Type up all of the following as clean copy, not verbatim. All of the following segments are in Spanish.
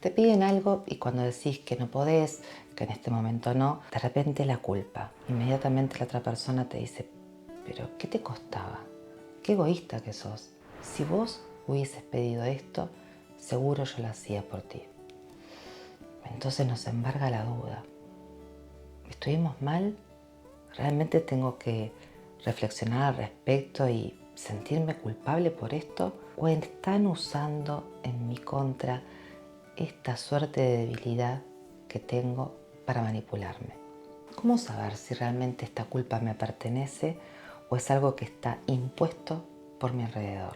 Te piden algo y cuando decís que no podés, que en este momento no, de repente la culpa. Inmediatamente la otra persona te dice, pero ¿qué te costaba? Qué egoísta que sos. Si vos hubieses pedido esto, seguro yo lo hacía por ti. Entonces nos embarga la duda. ¿Estuvimos mal? ¿Realmente tengo que reflexionar al respecto y sentirme culpable por esto? ¿O están usando en mi contra esta suerte de debilidad que tengo para manipularme? ¿Cómo saber si realmente esta culpa me pertenece o es algo que está impuesto por mi alrededor?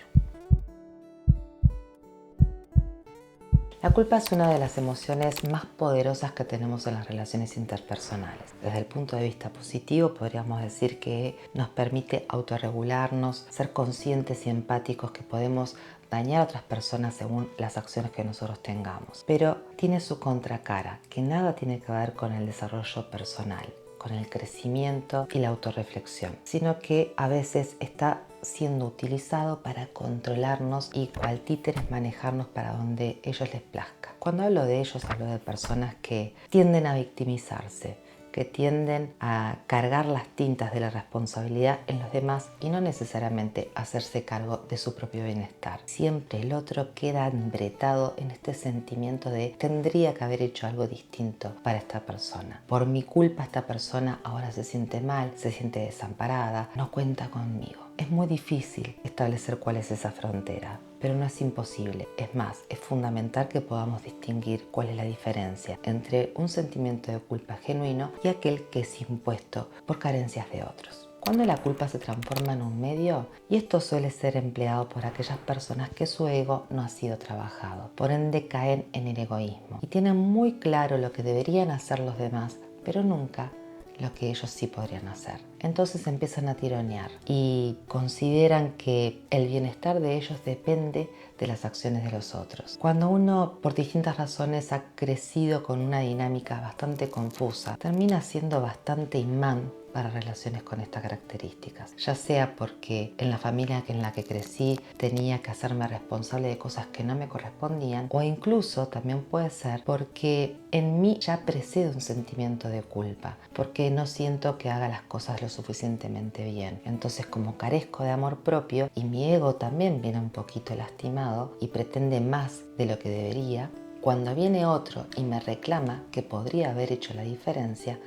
La culpa es una de las emociones más poderosas que tenemos en las relaciones interpersonales. Desde el punto de vista positivo, podríamos decir que nos permite autorregularnos, ser conscientes y empáticos que podemos dañar a otras personas según las acciones que nosotros tengamos. Pero tiene su contracara, que nada tiene que ver con el desarrollo personal, con el crecimiento y la autorreflexión, sino que a veces está siendo utilizado para controlarnos y cual títeres manejarnos para donde ellos les plazca. Cuando hablo de ellos, hablo de personas que tienden a victimizarse, que tienden a cargar las tintas de la responsabilidad en los demás y no necesariamente hacerse cargo de su propio bienestar. Siempre el otro queda embretado en este sentimiento de tendría que haber hecho algo distinto para esta persona. Por mi culpa esta persona ahora se siente mal, se siente desamparada, no cuenta conmigo. Es muy difícil establecer cuál es esa frontera, pero no es imposible. Es más, es fundamental que podamos distinguir cuál es la diferencia entre un sentimiento de culpa genuino y aquel que es impuesto por carencias de otros. Cuando la culpa se transforma en un medio, y esto suele ser empleado por aquellas personas que su ego no ha sido trabajado, por ende caen en el egoísmo y tienen muy claro lo que deberían hacer los demás, pero nunca lo que ellos sí podrían hacer. Entonces empiezan a tironear y consideran que el bienestar de ellos depende de las acciones de los otros. Cuando uno, por distintas razones, ha crecido con una dinámica bastante confusa, termina siendo bastante imán para relaciones con estas características, ya sea porque en la familia en la que crecí tenía que hacerme responsable de cosas que no me correspondían, o incluso también puede ser porque en mí ya precede un sentimiento de culpa, porque no siento que haga las cosas lo suficientemente bien. Entonces, como carezco de amor propio y mi ego también viene un poquito lastimado y pretende más de lo que debería, cuando viene otro y me reclama que podría haber hecho la diferencia,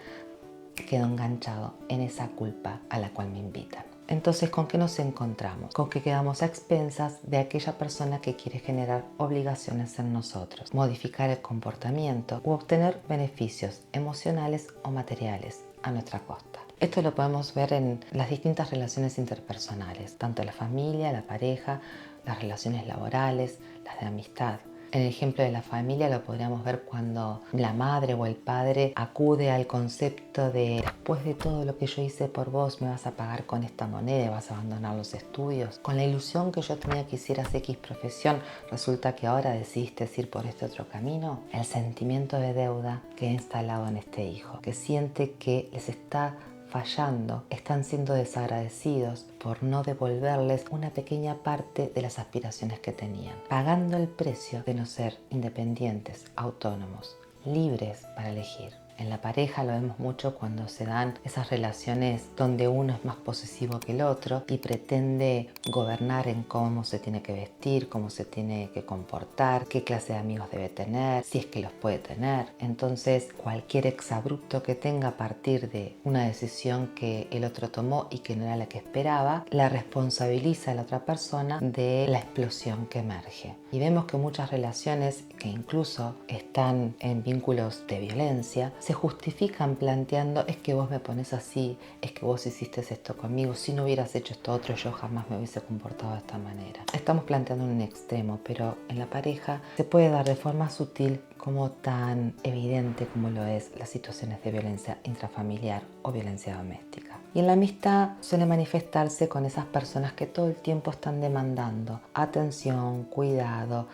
quedo enganchado en esa culpa a la cual me invitan. Entonces, ¿con qué nos encontramos? Con que quedamos a expensas de aquella persona que quiere generar obligaciones en nosotros, modificar el comportamiento u obtener beneficios emocionales o materiales a nuestra costa. Esto lo podemos ver en las distintas relaciones interpersonales, tanto la familia, la pareja, las relaciones laborales, las de amistad. En el ejemplo de la familia lo podríamos ver cuando la madre o el padre acude al concepto de después de todo lo que yo hice por vos me vas a pagar con esta moneda y vas a abandonar los estudios. Con la ilusión que yo tenía que hicieras X profesión, resulta que ahora decidiste ir por este otro camino. El sentimiento de deuda que he instalado en este hijo, que siente que les está fallando, están siendo desagradecidos por no devolverles una pequeña parte de las aspiraciones que tenían, pagando el precio de no ser independientes, autónomos, libres para elegir. En la pareja lo vemos mucho cuando se dan esas relaciones donde uno es más posesivo que el otro y pretende gobernar en cómo se tiene que vestir, cómo se tiene que comportar, qué clase de amigos debe tener, si es que los puede tener. Entonces, cualquier exabrupto que tenga a partir de una decisión que el otro tomó y que no era la que esperaba, la responsabiliza a la otra persona de la explosión que emerge. Y vemos que muchas relaciones que incluso están en vínculos de violencia se justifican planteando es que vos me pones así, es que vos hiciste esto conmigo, si no hubieras hecho esto otro yo jamás me hubiese comportado de esta manera. Estamos planteando un extremo, pero en la pareja se puede dar de forma sutil como tan evidente como lo es las situaciones de violencia intrafamiliar o violencia doméstica. Y en la amistad suele manifestarse con esas personas que todo el tiempo están demandando atención, cuidado,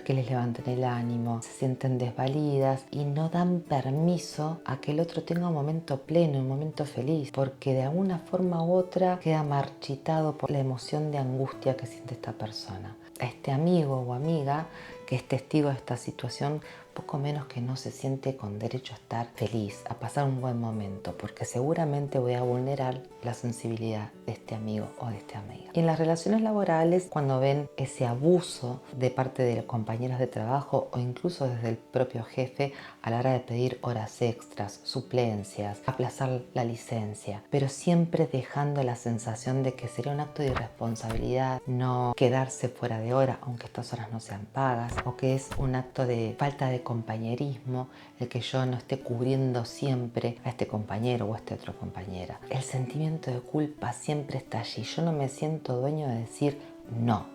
que les levanten el ánimo, se sienten desvalidas y no dan permiso a que el otro tenga un momento pleno, un momento feliz, porque de alguna forma u otra queda marchitado por la emoción de angustia que siente esta persona. A este amigo o amiga que es testigo de esta situación poco menos que no se siente con derecho a estar feliz, a pasar un buen momento, porque seguramente voy a vulnerar la sensibilidad de este amigo o de esta amiga. Y en las relaciones laborales, cuando ven ese abuso de parte de los compañeros de trabajo o incluso desde el propio jefe a la hora de pedir horas extras, suplencias, aplazar la licencia, pero siempre dejando la sensación de que sería un acto de irresponsabilidad no quedarse fuera de hora, aunque estas horas no sean pagas, o que es un acto de falta de compañerismo el que yo no esté cubriendo siempre a este compañero o a esta otra compañera. El sentimiento de culpa siempre está allí. Yo no me siento dueño de decir no,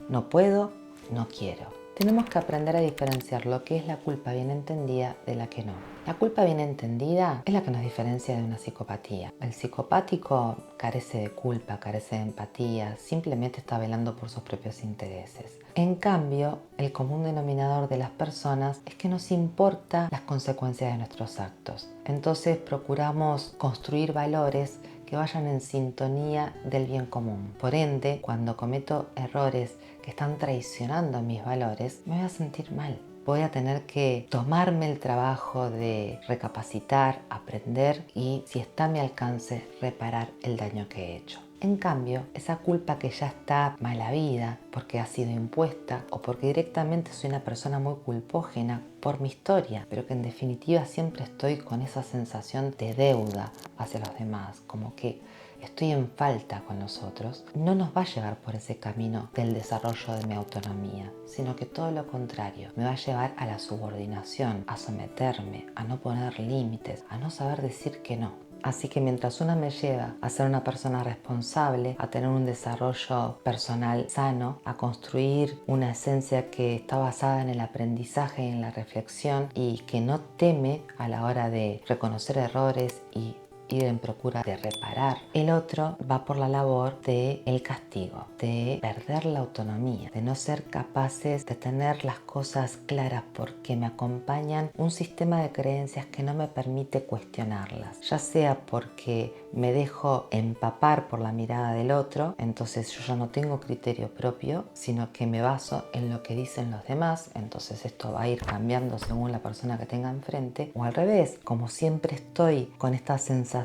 no puedo, no quiero. Tenemos que aprender a diferenciar lo que es la culpa bien entendida de la que no. La culpa bien entendida es la que nos diferencia de una psicopatía. El psicopático carece de culpa, carece de empatía, simplemente está velando por sus propios intereses. En cambio, el común denominador de las personas es que nos importa las consecuencias de nuestros actos. Entonces procuramos construir valores que vayan en sintonía del bien común. Por ende, cuando cometo errores que están traicionando mis valores, me voy a sentir mal. Voy a tener que tomarme el trabajo de recapacitar, aprender y, si está a mi alcance, reparar el daño que he hecho. En cambio, esa culpa que ya está mal habida porque ha sido impuesta o porque directamente soy una persona muy culpógena por mi historia, pero que en definitiva siempre estoy con esa sensación de deuda hacia los demás, como que estoy en falta con los otros, no nos va a llevar por ese camino del desarrollo de mi autonomía, sino que todo lo contrario, me va a llevar a la subordinación, a someterme, a no poner límites, a no saber decir que no. Así que mientras una me lleva a ser una persona responsable, a tener un desarrollo personal sano, a construir una esencia que está basada en el aprendizaje y en la reflexión y que no teme a la hora de reconocer errores y ir en procura de reparar, el otro va por la labor del castigo, de perder la autonomía, de no ser capaces de tener las cosas claras porque me acompañan un sistema de creencias que no me permite cuestionarlas, ya sea porque me dejo empapar por la mirada del otro, entonces yo ya no tengo criterio propio, sino que me baso en lo que dicen los demás, entonces esto va a ir cambiando según la persona que tenga enfrente, o al revés, como siempre estoy con esta sensación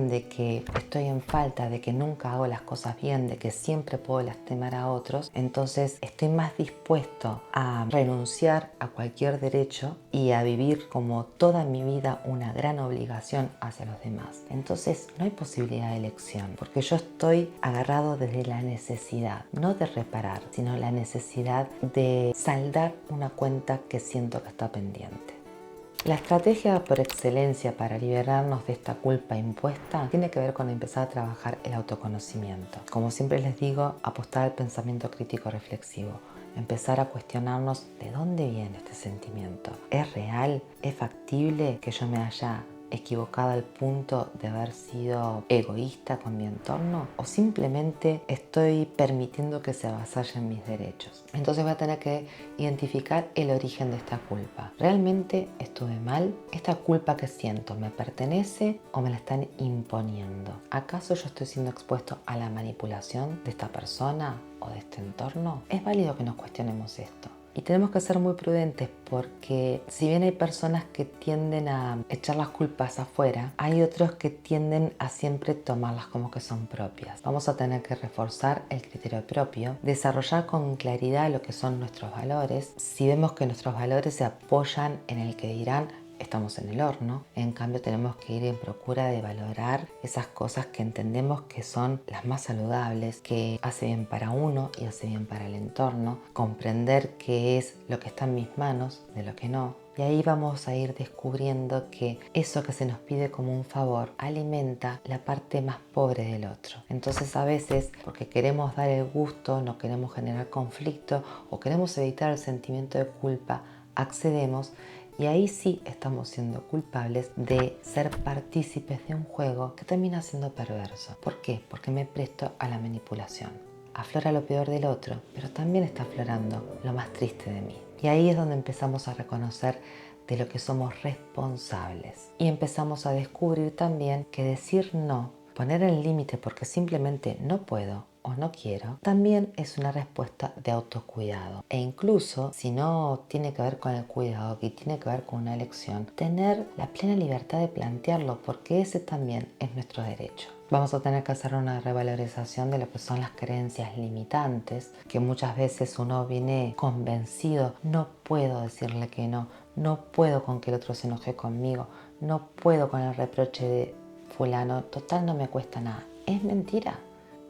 de que estoy en falta, de que nunca hago las cosas bien, de que siempre puedo lastimar a otros, entonces estoy más dispuesto a renunciar a cualquier derecho y a vivir como toda mi vida una gran obligación hacia los demás. Entonces no hay posibilidad de elección, porque yo estoy agarrado desde la necesidad, no de reparar, sino la necesidad de saldar una cuenta que siento que está pendiente. La estrategia por excelencia para liberarnos de esta culpa impuesta tiene que ver con empezar a trabajar el autoconocimiento. Como siempre les digo, apostar al pensamiento crítico reflexivo. Empezar a cuestionarnos de dónde viene este sentimiento. ¿Es real? ¿Es factible que yo me haya equivocado al punto de haber sido egoísta con mi entorno? ¿O simplemente estoy permitiendo que se avasallen mis derechos? Entonces voy a tener que identificar el origen de esta culpa. ¿Realmente estuve mal? ¿Esta culpa que siento me pertenece o me la están imponiendo? ¿Acaso yo estoy siendo expuesto a la manipulación de esta persona o de este entorno? Es válido que nos cuestionemos esto. Y tenemos que ser muy prudentes porque si bien hay personas que tienden a echar las culpas afuera, hay otros que tienden a siempre tomarlas como que son propias. Vamos a tener que reforzar el criterio propio, desarrollar con claridad lo que son nuestros valores. Si vemos que nuestros valores se apoyan en el que dirán, estamos en el horno. En cambio, tenemos que ir en procura de valorar esas cosas que entendemos que son las más saludables, que hace bien para uno y hace bien para el entorno, comprender qué es lo que está en mis manos, de lo que no. Y ahí vamos a ir descubriendo que eso que se nos pide como un favor alimenta la parte más pobre del otro. Entonces a veces, porque queremos dar el gusto, no queremos generar conflicto o queremos evitar el sentimiento de culpa, accedemos. Y ahí sí estamos siendo culpables de ser partícipes de un juego que termina siendo perverso. ¿Por qué? Porque me presto a la manipulación. Aflora lo peor del otro, pero también está aflorando lo más triste de mí. Y ahí es donde empezamos a reconocer de lo que somos responsables. Y empezamos a descubrir también que decir no, poner el límite porque simplemente no puedo o no quiero, también es una respuesta de autocuidado. E incluso si no tiene que ver con el cuidado, que tiene que ver con una elección, tener la plena libertad de plantearlo, porque ese también es nuestro derecho. Vamos a tener que hacer una revalorización de lo que son las creencias limitantes, que muchas veces uno viene convencido, no puedo decirle que no, no puedo con que el otro se enoje conmigo, no puedo con el reproche de fulano, total no me cuesta nada. Es mentira.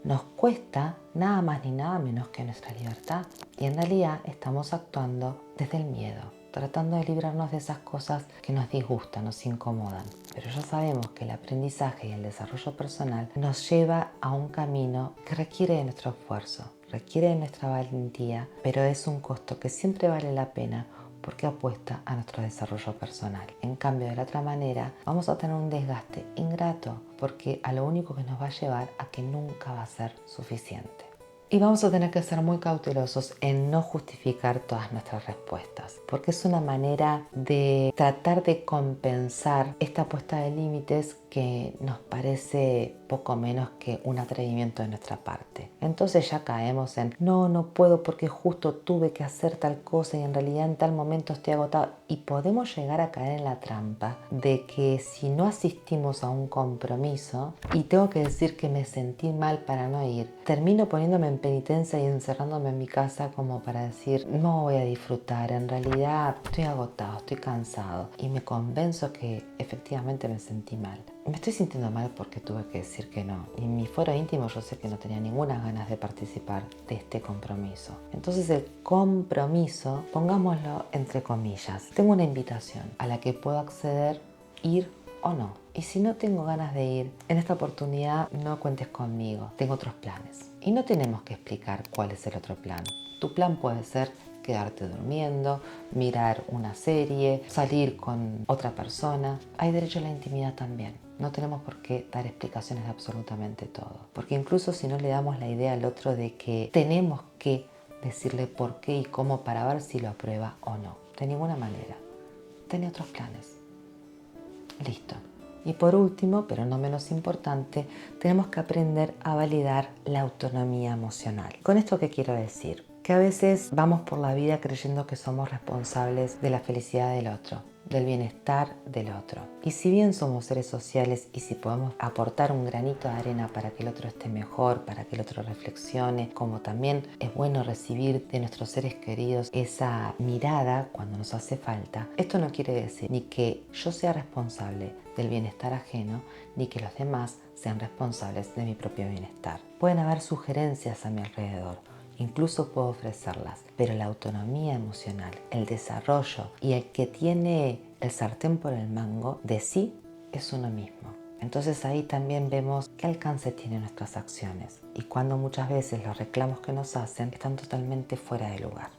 Nos cuesta nada más ni nada menos que nuestra libertad. Y en realidad estamos actuando desde el miedo, tratando de librarnos de esas cosas que nos disgustan, nos incomodan. Pero ya sabemos que el aprendizaje y el desarrollo personal nos lleva a un camino que requiere de nuestro esfuerzo, requiere de nuestra valentía, pero es un costo que siempre vale la pena porque apuesta a nuestro desarrollo personal. En cambio, de la otra manera, vamos a tener un desgaste ingrato porque a lo único que nos va a llevar a que nunca va a ser suficiente. Y vamos a tener que ser muy cautelosos en no justificar todas nuestras respuestas, porque es una manera de tratar de compensar esta puesta de límites que nos parece poco menos que un atrevimiento de nuestra parte. Entonces ya caemos en no puedo porque justo tuve que hacer tal cosa y en realidad en tal momento estoy agotado. Y podemos llegar a caer en la trampa de que si no asistimos a un compromiso y tengo que decir que me sentí mal para no ir, termino poniéndome en penitencia y encerrándome en mi casa como para decir no voy a disfrutar, en realidad estoy agotado, estoy cansado y me convenzo que efectivamente me sentí mal. Me estoy sintiendo mal porque tuve que decir que no. Y en mi foro íntimo yo sé que no tenía ninguna ganas de participar de este compromiso. Entonces el compromiso, pongámoslo entre comillas, tengo una invitación a la que puedo acceder, ir o no. Y si no tengo ganas de ir, en esta oportunidad no cuentes conmigo, tengo otros planes. Y no tenemos que explicar cuál es el otro plan. Tu plan puede ser quedarte durmiendo, mirar una serie, salir con otra persona. Hay derecho a la intimidad también. No tenemos por qué dar explicaciones de absolutamente todo. Porque incluso si no le damos la idea al otro de que tenemos que decirle por qué y cómo para ver si lo aprueba o no. De ninguna manera. Tiene otros planes. Listo. Y por último, pero no menos importante, tenemos que aprender a validar la autonomía emocional. ¿Con esto qué quiero decir? Que a veces vamos por la vida creyendo que somos responsables de la felicidad del otro, del bienestar del otro. Y si bien somos seres sociales y si podemos aportar un granito de arena para que el otro esté mejor, para que el otro reflexione, como también es bueno recibir de nuestros seres queridos esa mirada cuando nos hace falta, esto no quiere decir ni que yo sea responsable del bienestar ajeno, ni que los demás sean responsables de mi propio bienestar. Pueden haber sugerencias a mi alrededor, incluso puedo ofrecerlas, pero la autonomía emocional, el desarrollo y el que tiene el sartén por el mango de sí es uno mismo. Entonces ahí también vemos qué alcance tienen nuestras acciones y cuando muchas veces los reclamos que nos hacen están totalmente fuera de lugar.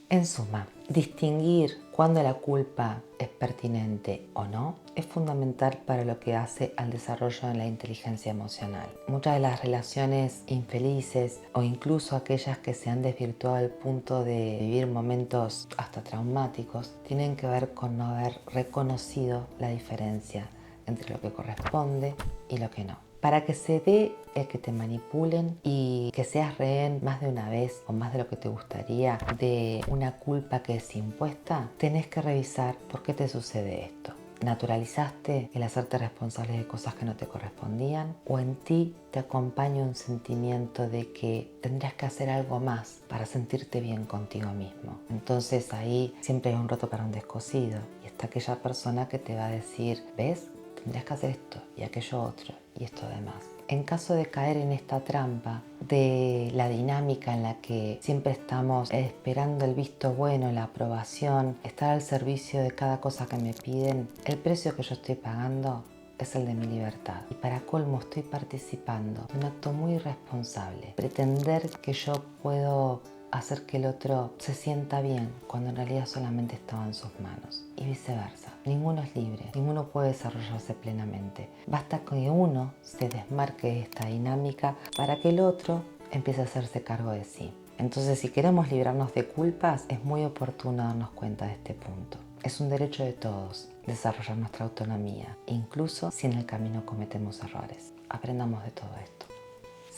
En suma, distinguir cuándo la culpa es pertinente o no es fundamental para lo que hace al desarrollo de la inteligencia emocional. Muchas de las relaciones infelices o incluso aquellas que se han desvirtuado al punto de vivir momentos hasta traumáticos tienen que ver con no haber reconocido la diferencia entre lo que corresponde y lo que no. Para que se dé el que te manipulen y que seas rehén más de una vez o más de lo que te gustaría de una culpa que es impuesta, tenés que revisar por qué te sucede esto. ¿Naturalizaste el hacerte responsable de cosas que no te correspondían? ¿O en ti te acompaña un sentimiento de que tendrías que hacer algo más para sentirte bien contigo mismo? Entonces ahí siempre hay un roto para un descosido y está aquella persona que te va a decir, ¿ves? Tendrías que hacer esto y aquello otro y esto demás. En caso de caer en esta trampa de la dinámica en la que siempre estamos esperando el visto bueno, la aprobación, estar al servicio de cada cosa que me piden, el precio que yo estoy pagando es el de mi libertad. Y para colmo estoy participando de un acto muy irresponsable. Pretender que yo puedo hacer que el otro se sienta bien cuando en realidad solamente estaba en sus manos. Y viceversa. Ninguno es libre, ninguno puede desarrollarse plenamente. Basta que uno se desmarque de esta dinámica para que el otro empiece a hacerse cargo de sí. Entonces, si queremos librarnos de culpas, es muy oportuno darnos cuenta de este punto. Es un derecho de todos desarrollar nuestra autonomía, incluso si en el camino cometemos errores. Aprendamos de todo esto.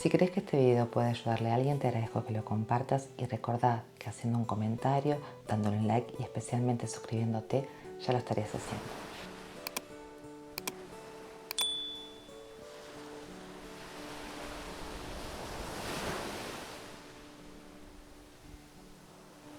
Si crees que este video puede ayudarle a alguien, te agradezco que lo compartas y recordá que haciendo un comentario, dándole un like y especialmente suscribiéndote, ya lo estarías haciendo.